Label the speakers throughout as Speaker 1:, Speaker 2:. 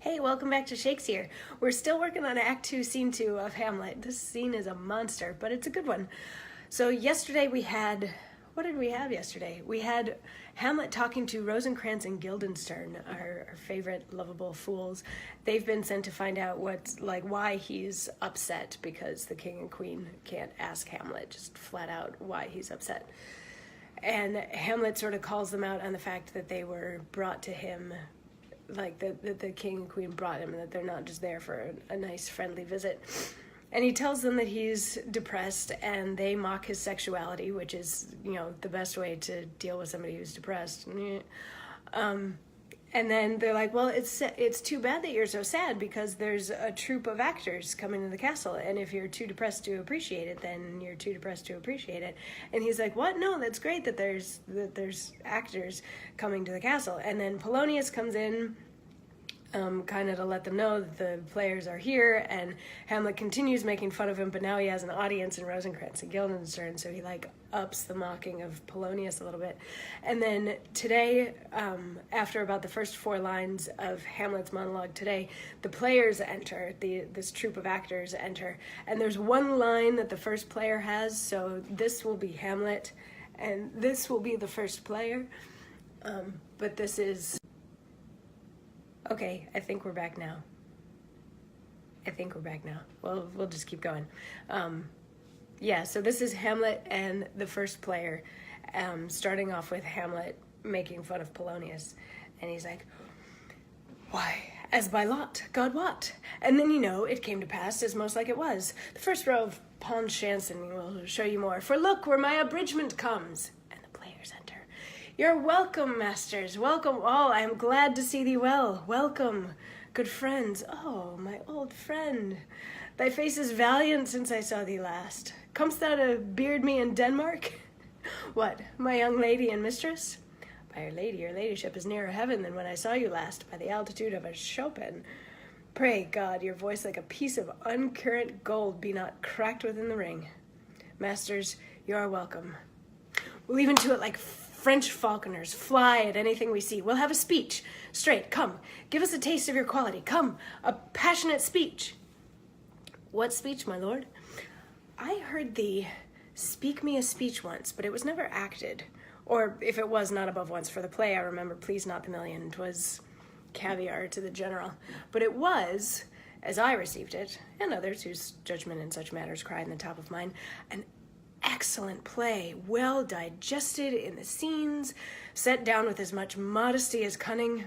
Speaker 1: Hey, welcome back to Shakesyear. We're still working on Act 2, Scene 2 of Hamlet. This scene is a monster, but it's a good one. So yesterday we had... What did we have yesterday? We had Hamlet talking to Rosencrantz and Guildenstern, our favorite lovable fools. They've been sent to find out why he's upset, because the king and queen can't ask Hamlet just flat out why he's upset. And Hamlet sort of calls them out on the fact that they were brought to him, like that the king and queen brought him, and that they're not just there for a nice friendly visit. And he tells them that he's depressed, and they mock his sexuality, which is, the best way to deal with somebody who's depressed. And then they're like, well, it's too bad that you're so sad, because there's a troupe of actors coming to the castle, and if you're too depressed to appreciate it, then you're too depressed to appreciate it. And he's like, what? No, that's great that there's actors coming to the castle. And then Polonius comes in, kind of to let them know that the players are here, and Hamlet continues making fun of him, but now he has an audience in Rosencrantz and Guildenstern, so he ups the mocking of Polonius a little bit. And then today, after about the first 4 lines of Hamlet's monologue today, the players enter, this troupe of actors enter, and there's one line that the first player has, so this will be Hamlet, and this will be the first player, but this is... Okay, I think we're back now. Well, we'll just keep going. So this is Hamlet and the first player, starting off with Hamlet making fun of Polonius. And he's like, why, as by lot, God wot. And then, it came to pass as most like it was. The first row of Pons Shansen will show you more. For look, where my abridgment comes. And the players enter. You're welcome, masters, welcome all. I am glad to see thee well. Welcome, good friends. Oh, my old friend. Thy face is valiant since I saw thee last. Comest thou to beard me in Denmark? What, my young lady and mistress? By your lady, your ladyship is nearer heaven than when I saw you last, by the altitude of a Chopin. Pray God, your voice like a piece of uncurrent gold be not cracked within the ring. Masters, you are welcome. We'll even to it like French falconers, fly at anything we see. We'll have a speech. Straight, come. Give us a taste of your quality. Come, a passionate speech. What speech, my lord? I heard thee speak me a speech once, but it was never acted. Or if it was, not above once. For the play, I remember, Please Not the Million. 'Twas caviar to the general. But it was, as I received it, and others whose judgment in such matters cried in the top of mine, an excellent play, well digested in the scenes, set down with as much modesty as cunning.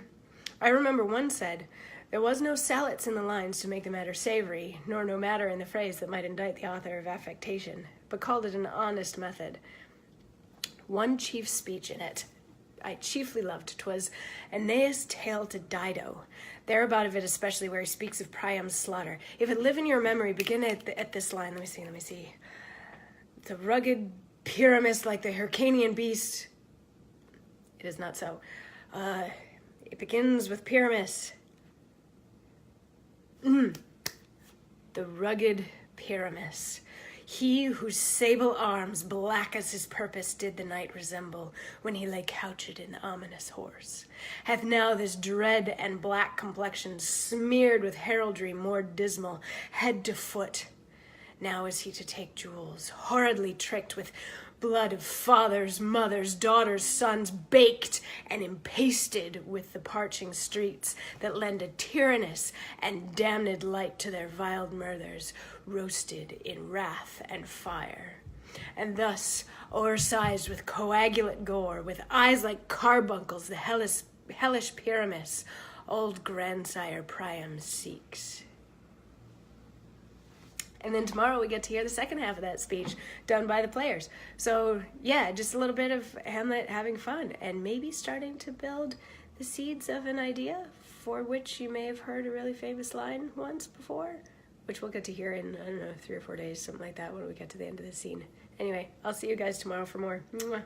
Speaker 1: I remember one said, there was no sallets in the lines to make the matter savory, nor no matter in the phrase that might indict the author of affectation, but called it an honest method. One chief speech in it I chiefly loved. 'Twas Aeneas' tale to Dido, thereabout of it especially, where he speaks of Priam's slaughter. If it live in your memory, begin at this line. Let me see. The rugged Pyramus like the Hyrcanian beast. It is not so. It begins with Pyramus. The rugged Pyramus. He whose sable arms, black as his purpose, did the night resemble, when he lay couched in ominous horse, hath now this dread and black complexion, smeared with heraldry more dismal, head to foot. Now is he to take jewels, horridly tricked with blood of fathers, mothers, daughters, sons, baked and empasted with the parching streets, that lend a tyrannous and damned light to their vile murthers, roasted in wrath and fire. And thus, o'ersized with coagulate gore, with eyes like carbuncles, the hellish Pyramus, old grandsire Priam seeks. And then tomorrow we get to hear the second half of that speech done by the players. So yeah, just a little bit of Hamlet having fun, and maybe starting to build the seeds of an idea for which you may have heard a really famous line once before, which we'll get to hear in, 3 or 4 days, something like that, when we get to the end of the scene. Anyway, I'll see you guys tomorrow for more. Mwah.